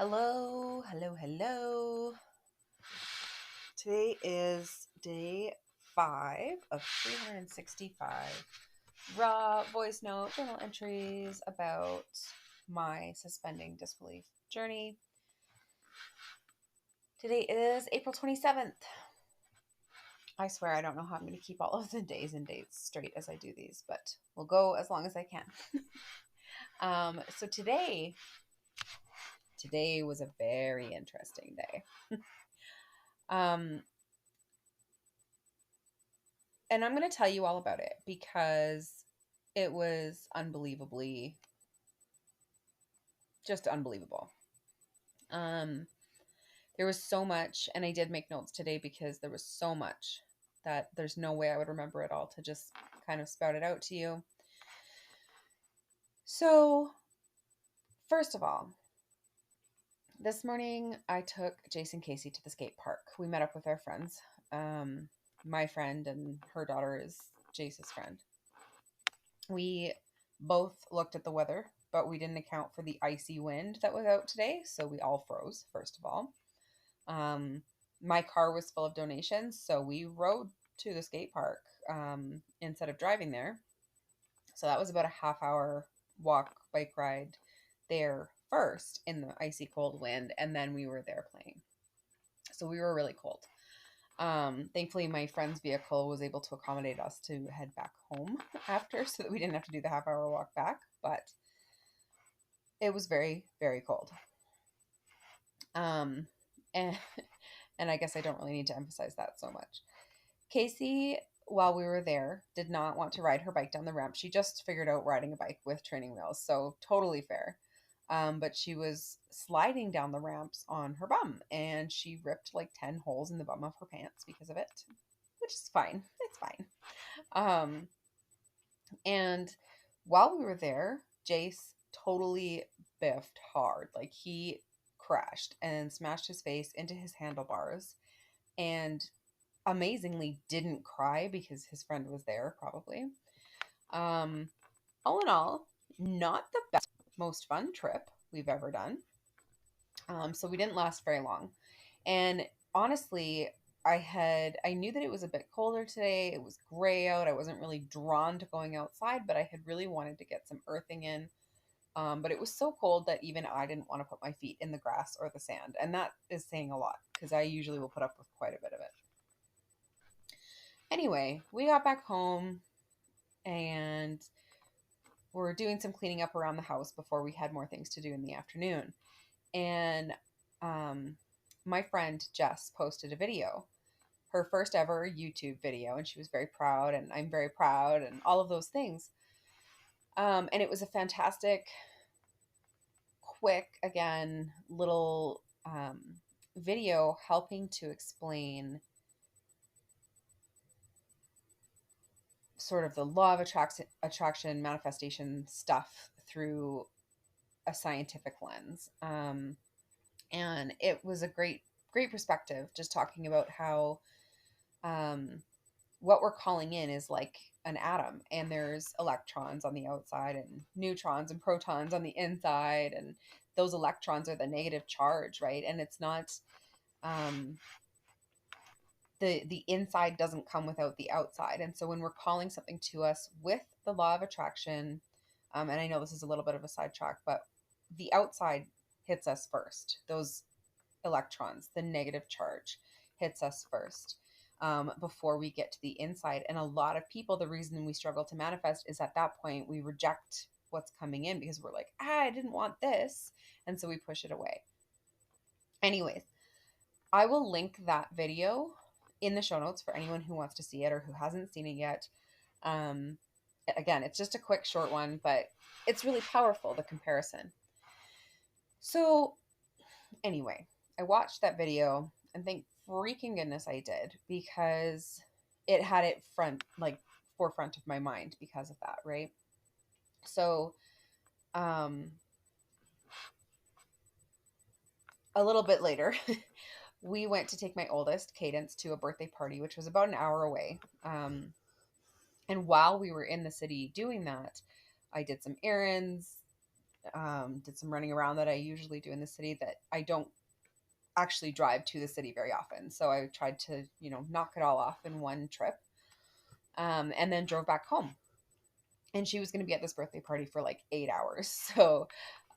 Hello, hello, hello. Today is day 5 of 365 raw voice note journal entries about my suspending disbelief journey. Today is April 27th. I swear I don't know how I'm going to keep all of the days and dates straight as I do these, but we'll go as long as I can. So today was a very interesting day. And I'm going to tell you all about it because it was unbelievably, just unbelievable. There was so much, and I did make notes today because there was so much that there's no way I would remember it all to just kind of spout it out to you. So, first of all, this morning I took Jason Casey to the skate park. We met up with our friends. My friend and her daughter is Jace's friend. We both looked at the weather, but we didn't account for the icy wind that was out today, so we all froze, first of all. My car was full of donations, so we rode to the skate park instead of driving there. So that was about a half-hour walk, bike ride there first in the icy cold wind, and then we were there playing. So we were really cold. Thankfully, my friend's vehicle was able to accommodate us to head back home after so that we didn't have to do the half-hour walk back, but it was very, very cold. And I guess I don't really need to emphasize that so much. Casey, while we were there, did not want to ride her bike down the ramp. She just figured out riding a bike with training wheels, so totally fair. But she was sliding down the ramps on her bum, and she ripped like 10 holes in the bum of her pants because of it, which is fine. It's fine. And while we were there, Jace totally biffed hard. Like he crashed and smashed his face into his handlebars and amazingly didn't cry because his friend was there probably. All in all, not the best, most fun trip we've ever done. So we didn't last very long. And honestly, I knew that it was a bit colder today. It was gray out. I wasn't really drawn to going outside, but I had really wanted to get some earthing in. But it was so cold that even I didn't want to put my feet in the grass or the sand. And that is saying a lot because I usually will put up with quite a bit of it. Anyway, we got back home and we're doing some cleaning up around the house before we had more things to do in the afternoon. And my friend Jess posted a video, her first ever YouTube video, and she was very proud, and I'm very proud, and all of those things. And it was a fantastic, quick, again, little video helping to explain sort of the law of attraction manifestation stuff through a scientific lens. And it was a great perspective, just talking about how what we're calling in is like an atom, and there's electrons on the outside and neutrons and protons on the inside, and those electrons are the negative charge, right? And it's not the inside doesn't come without the outside. And so when we're calling something to us with the law of attraction, and I know this is a little bit of a sidetrack, but the outside hits us first. Those electrons, the negative charge, hits us first before we get to the inside. And a lot of people, the reason we struggle to manifest is at that point we reject what's coming in because we're like, I didn't want this. And so we push it away. Anyways, I will link that video in the show notes for anyone who wants to see it or who hasn't seen it yet. Again, it's just a quick short one, but it's really powerful, the comparison. So anyway, I watched that video and thank freaking goodness I did, because it had it forefront of my mind because of that, right? So a little bit later, we went to take my oldest, Cadence, to a birthday party, which was about an hour away. And while we were in the city doing that, I did some errands, did some running around that I usually do in the city that I don't actually drive to the city very often. So I tried to, knock it all off in one trip, and then drove back home. And she was going to be at this birthday party for like 8 hours. So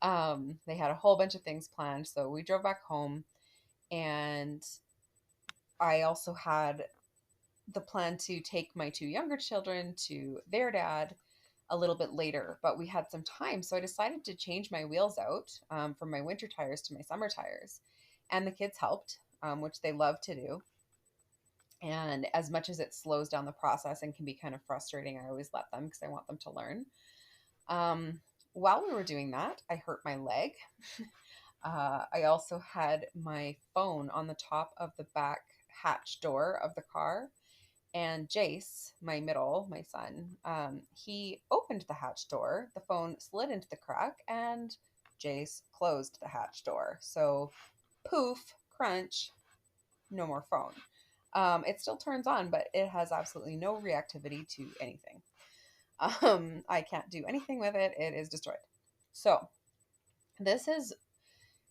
they had a whole bunch of things planned. So we drove back home, and I also had the plan to take my two younger children to their dad a little bit later, but we had some time. So I decided to change my wheels out, from my winter tires to my summer tires. And the kids helped, which they love to do. And as much as it slows down the process and can be kind of frustrating, I always let them because I want them to learn. Um, while we were doing that, I hurt my leg. I also had my phone on the top of the back hatch door of the car. And Jace, my son, he opened the hatch door. The phone slid into the crack, and Jace closed the hatch door. So, poof, crunch, no more phone. It still turns on, but it has absolutely no reactivity to anything. I can't do anything with it. It is destroyed. So, this is,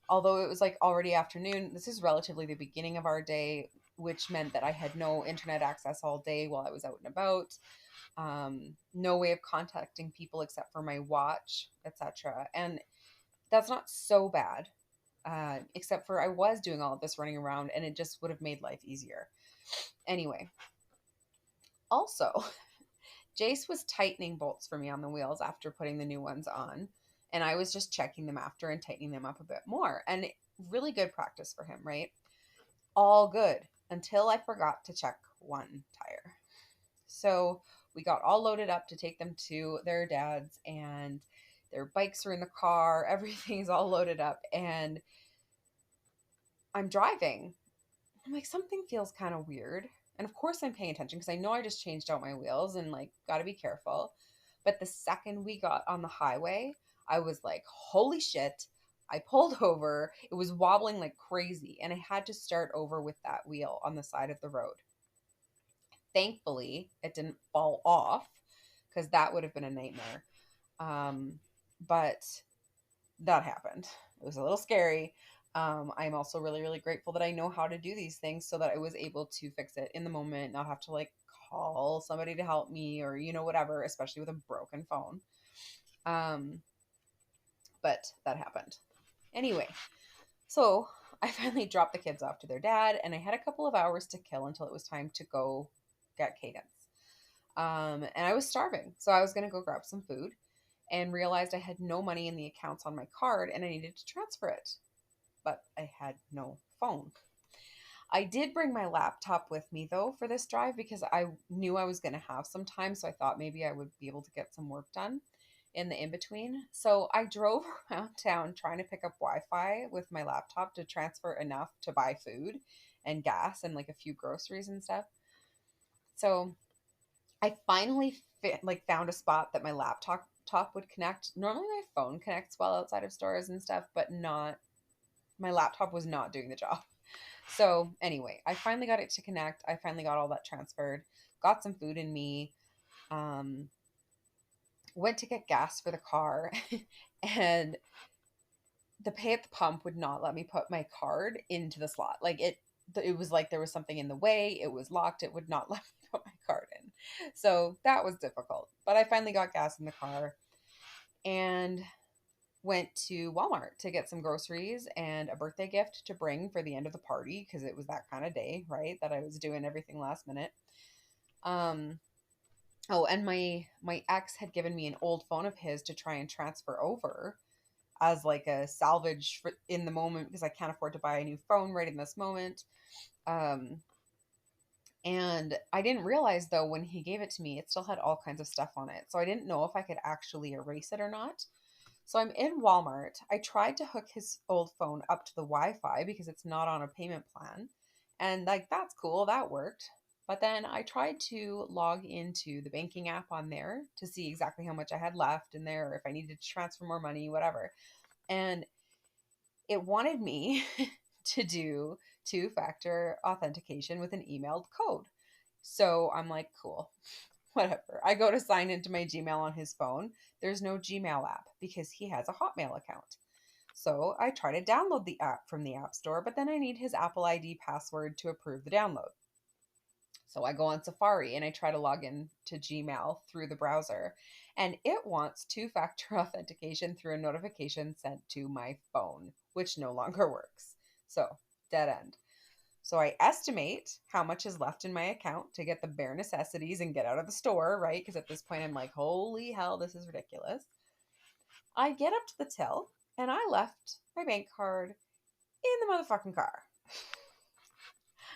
although it was like already afternoon, this is relatively the beginning of our day, which meant that I had no internet access all day while I was out and about. No way of contacting people except for my watch, etc. And that's not so bad, except for I was doing all of this running around, and it just would have made life easier. Anyway, also, Jace was tightening bolts for me on the wheels after putting the new ones on, and I was just checking them after and tightening them up a bit more. And really good practice for him, right? All good until I forgot to check one tire. So we got all loaded up to take them to their dad's, and their bikes are in the car. Everything's all loaded up, and I'm driving. I'm like, something feels kind of weird. And of course, I'm paying attention because I know I just changed out my wheels and like, got to be careful. But the second we got on the highway, I was like, holy shit. I pulled over. It was wobbling like crazy, and I had to start over with that wheel on the side of the road. Thankfully, it didn't fall off because that would have been a nightmare. But that happened. It was a little scary. I'm also really, really grateful that I know how to do these things so that I was able to fix it in the moment, not have to like call somebody to help me or, whatever, especially with a broken phone. But that happened. Anyway, so I finally dropped the kids off to their dad, and I had a couple of hours to kill until it was time to go get Cadence. And I was starving, so I was going to go grab some food and realized I had no money in the accounts on my card and I needed to transfer it. But I had no phone. I did bring my laptop with me though for this drive because I knew I was going to have some time, so I thought maybe I would be able to get some work done in the in-between. So I drove around town trying to pick up Wi-Fi with my laptop to transfer enough to buy food and gas and like a few groceries and stuff. So I finally found a spot that my laptop would connect. Normally my phone connects well outside of stores and stuff, but not, my laptop was not doing the job. So anyway, I finally got it to connect. I finally got all that transferred, got some food in me, went to get gas for the car, and the pay at the pump would not let me put my card into the slot. Like it was like there was something in the way. It was locked. It would not let me put my card in. So that was difficult. But I finally got gas in the car and went to Walmart to get some groceries and a birthday gift to bring for the end of the party because it was that kind of day, right? That I was doing everything last minute. Oh, and my ex had given me an old phone of his to try and transfer over as like a salvage for, in the moment, because I can't afford to buy a new phone right in this moment. And I didn't realize though, when he gave it to me, it still had all kinds of stuff on it. So I didn't know if I could actually erase it or not. So I'm in Walmart. I tried to hook his old phone up to the Wi-Fi because it's not on a payment plan. And like, that's cool. That worked. But then I tried to log into the banking app on there to see exactly how much I had left in there, or if I needed to transfer more money, whatever. And it wanted me to do two-factor authentication with an emailed code. So I'm like, cool. whatever. I go to sign into my Gmail on his phone. There's no Gmail app because he has a Hotmail account. So I try to download the app from the App Store, but then I need his Apple ID password to approve the download. So I go on Safari and I try to log in to Gmail through the browser, and it wants two-factor authentication through a notification sent to my phone, which no longer works. So, dead end. So I estimate how much is left in my account to get the bare necessities and get out of the store, right? Because at this point I'm like, holy hell, this is ridiculous. I get up to the till and I left my bank card in the motherfucking car.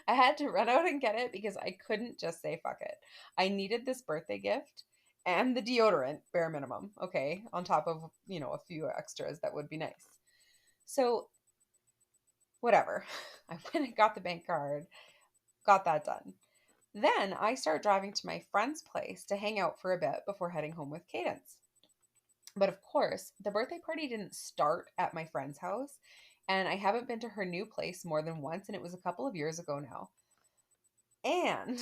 I had to run out and get it because I couldn't just say fuck it. I needed this birthday gift and the deodorant, bare minimum, okay, on top of, a few extras that would be nice. So, whatever. I went and got the bank card, got that done. Then I start driving to my friend's place to hang out for a bit before heading home with Cadence. But of course, the birthday party didn't start at my friend's house, and I haven't been to her new place more than once, and it was a couple of years ago now. And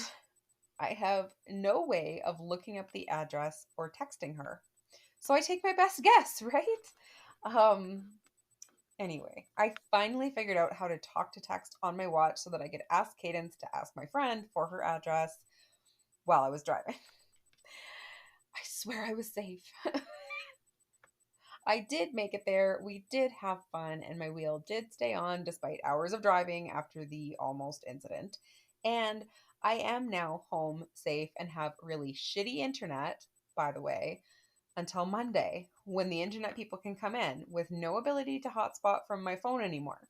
I have no way of looking up the address or texting her. So I take my best guess, right? Anyway, I finally figured out how to talk to text on my watch so that I could ask Cadence to ask my friend for her address while I was driving. I swear I was safe. I did make it there. We did have fun, and my wheel did stay on despite hours of driving after the almost incident. And I am now home safe and have really shitty internet, by the way, until Monday when the internet people can come in with no ability to hotspot from my phone anymore.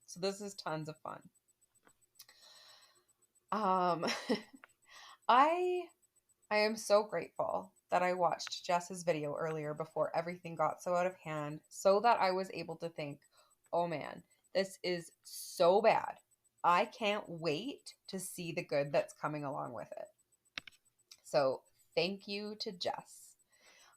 So this is tons of fun. I am so grateful that I watched Jess's video earlier before everything got so out of hand so that I was able to think, oh man, this is so bad. I can't wait to see the good that's coming along with it. So thank you to Jess.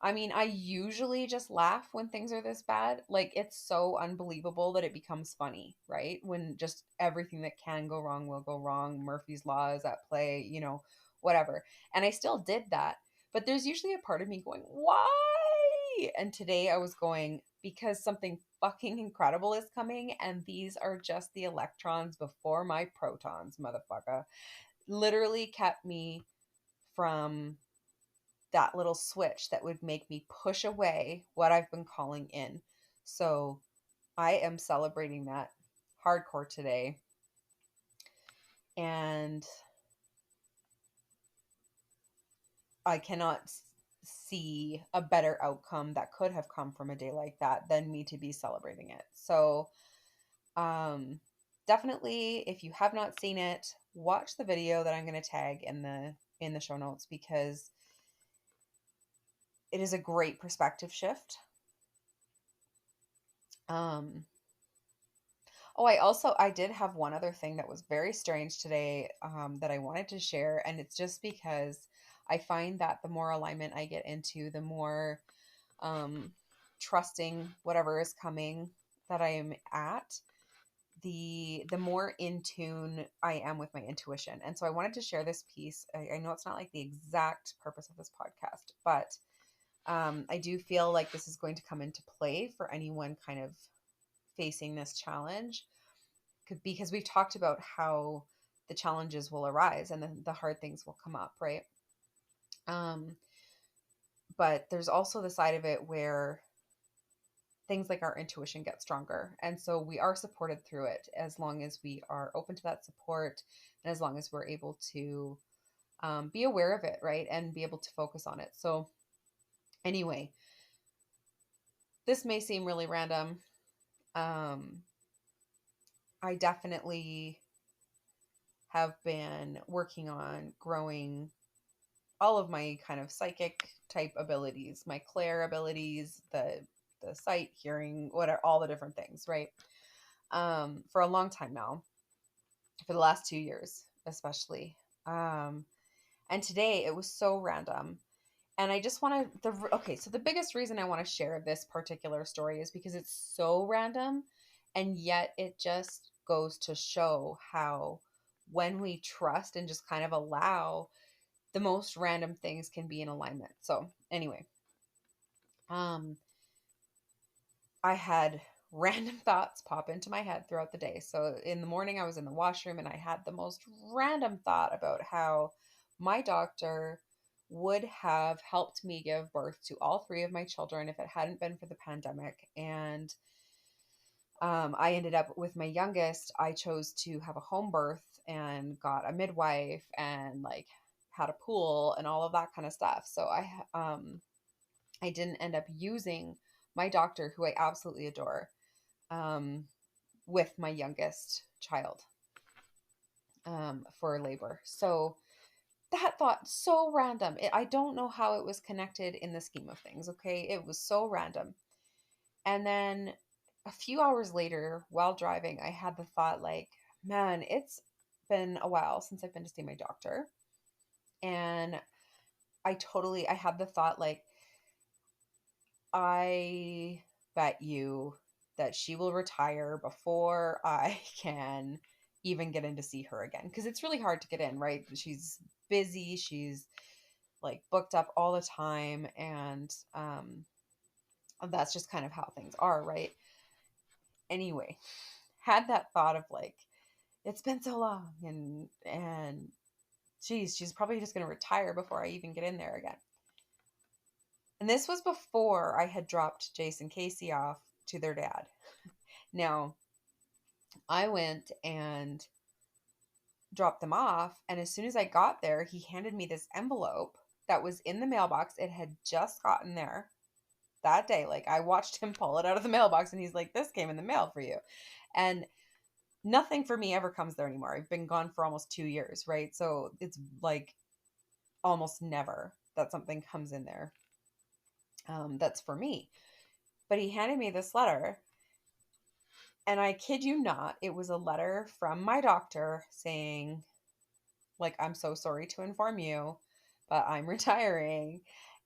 I mean, I usually just laugh when things are this bad. Like, it's so unbelievable that it becomes funny, right? When just everything that can go wrong will go wrong. Murphy's Law is at play, whatever. And I still did that. But there's usually a part of me going, why? And today I was going, because something fucking incredible is coming. And these are just the electrons before my protons, motherfucker. Literally kept me from that little switch that would make me push away what I've been calling in. So I am celebrating that hardcore today. And I cannot see a better outcome that could have come from a day like that than me to be celebrating it. So definitely, if you have not seen it, watch the video that I'm going to tag in the show notes, because it is a great perspective shift. I did have one other thing that was very strange today, that I wanted to share. And it's just because I find that the more alignment I get into, the more trusting whatever is coming that I am at, the more in tune I am with my intuition. And so I wanted to share this piece. I know it's not like the exact purpose of this podcast, but I do feel like this is going to come into play for anyone kind of facing this challenge, because we've talked about how the challenges will arise and then the hard things will come up, right? But there's also the side of it where things like our intuition get stronger. And so we are supported through it as long as we are open to that support, and as long as we're able to be aware of it, right? And be able to focus on it. So anyway, this may seem really random. I definitely have been working on growing all of my kind of psychic type abilities, my clair abilities, the sight, hearing, whatever, all the different things, right? For a long time now, for the last 2 years, especially. And today it was so random. And I just want to, so the biggest reason I want to share this particular story is because it's so random, and yet it just goes to show how when we trust and just kind of allow the most random things can be in alignment. So anyway, um, I had random thoughts pop into my head throughout the day. So in the morning, I was in the washroom and I had the most random thought about how my doctor would have helped me give birth to all three of my children if it hadn't been for the pandemic. And I ended up with my youngest. I chose to have a home birth and got a midwife and like had a pool and all of that kind of stuff. So I didn't end up using my doctor, who I absolutely adore, um, with my youngest child for labor. So that thought, so random. I don't know how it was connected in the scheme of things. Okay, it was so random. And then a few hours later, while driving, I had the thought, like, man, it's been a while since I've been to see my doctor. And I had the thought, like, I bet you that she will retire before I can even get in to see her again. Because it's really hard to get in, right? She's busy. She's like booked up all the time. And that's just kind of how things are, right? Anyway, had that thought of like, it's been so long and geez, she's probably just going to retire before I even get in there again. And this was before I had dropped Jace and Casey off to their dad. Now, I went and dropped them off, and as soon as I got there, he handed me this envelope that was in the mailbox. It had just gotten there that day. Like, I watched him pull it out of the mailbox, and he's like, this came in the mail for you. And nothing for me ever comes there anymore. I've been gone for almost 2 years, right? So it's like almost never that something comes in there that's for me. But he handed me this letter, and I kid you not, it was a letter from my doctor saying, like, I'm so sorry to inform you, but I'm retiring.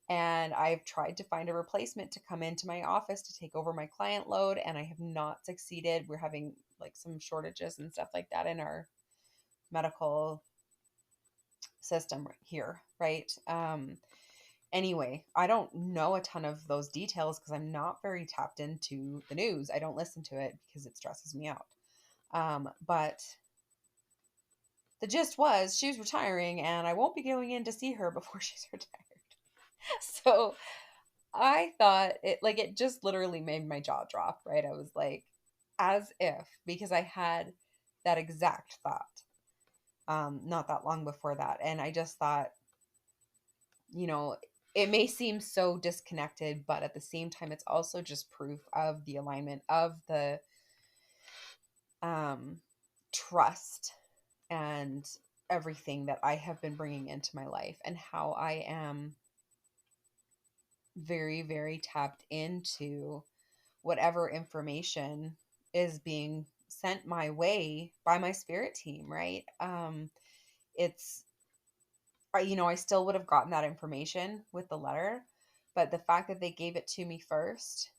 And I've tried to find a replacement to come into my office to take over my client load, and I have not succeeded. We're having like some shortages and stuff like that in our medical system here, right? Anyway, I don't know a ton of those details because I'm not very tapped into the news. I don't listen to it because it stresses me out. But the gist was she was retiring and I won't be going in to see her before she's retired. So I thought it just literally made my jaw drop, right? I was like, as if, because I had that exact thought not that long before that. And I just thought, you know, it may seem so disconnected, but at the same time, it's also just proof of the alignment of the trust and everything that I have been bringing into my life and how I am very, very tapped into whatever information is being sent my way by my spirit team, right? It's I still would have gotten that information with the letter, but the fact that they gave it to me first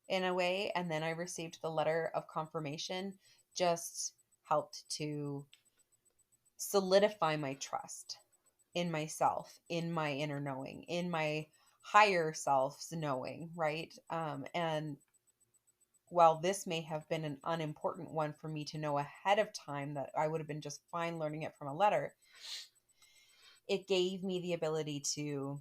in a way, and then I received the letter of confirmation just helped to solidify my trust in myself, in my inner knowing, in my higher self's knowing, right? And while this may have been an unimportant one for me to know ahead of time, that I would have been just fine learning it from a letter, it gave me the ability to,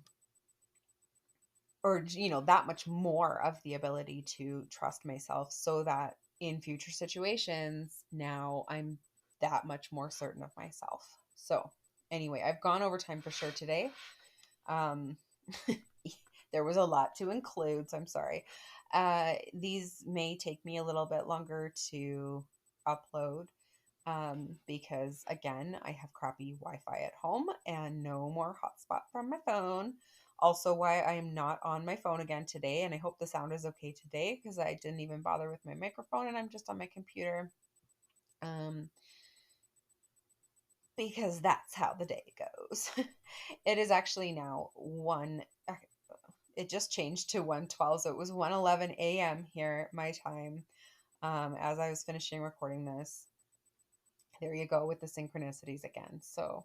or, that much more of the ability to trust myself so that in future situations, now I'm that much more certain of myself. So anyway, I've gone over time for sure today. Um, there was a lot to include, so I'm sorry. These may take me a little bit longer to upload because, again, I have crappy Wi-Fi at home and no more hotspot from my phone. Also, why I am not on my phone again today, and I hope the sound is okay today because I didn't even bother with my microphone and I'm just on my computer. Because that's how the day goes. It is actually now it just changed to 1:12, so it was 1:11 a.m. here, my time, as I was finishing recording this. There you go with the synchronicities again. So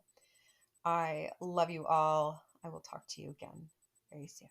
I love you all. I will talk to you again very soon.